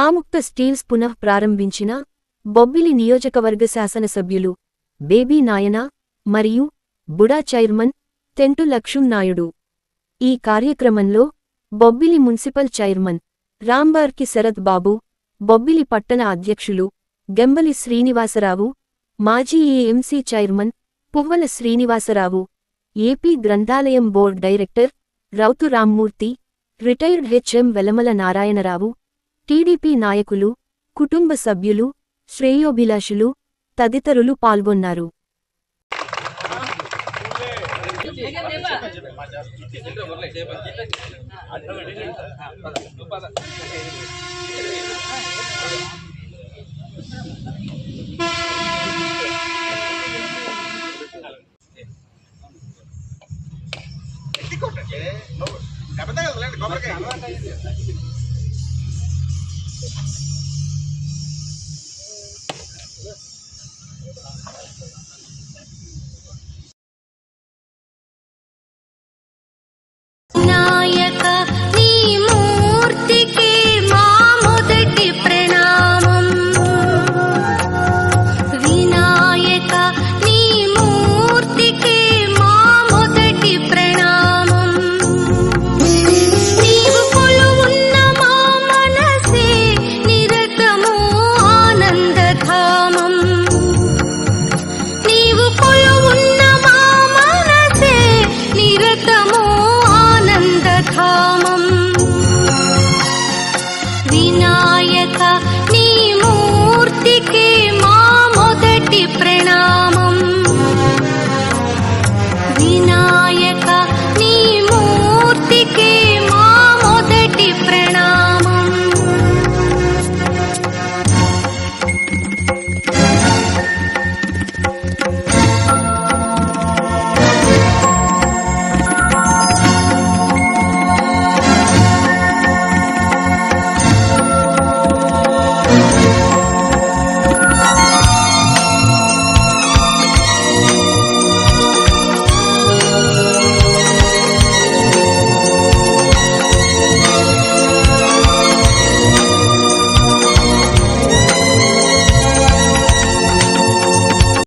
Amukta steels పునః ప్రారంభించిన బొబ్బిలి నియోజకవర్గ శాసనసభ్యులు బేబీ నాయన మరియు బుడా చైర్మన్ తెంటు లక్ష్మణనాయుడు. ఈ కార్యక్రమంలో బొబ్బిలి మున్సిపల్ చైర్మన్ రాంబార్కి శరత్ బాబు, బొబ్బిలి పట్టణ అధ్యక్షులు గెంబలి శ్రీనివాసరావు, మాజీ AMC chairman Puvvala Srinivasarao, AP గ్రంథాలయం board director Routhu Rammurthy, retired HM Velamala Narayanarao, TDP నాయకులు, కుటుంబ సభ్యులు, శ్రేయోభిలాషులు తదితరులు పాల్గొన్నారు.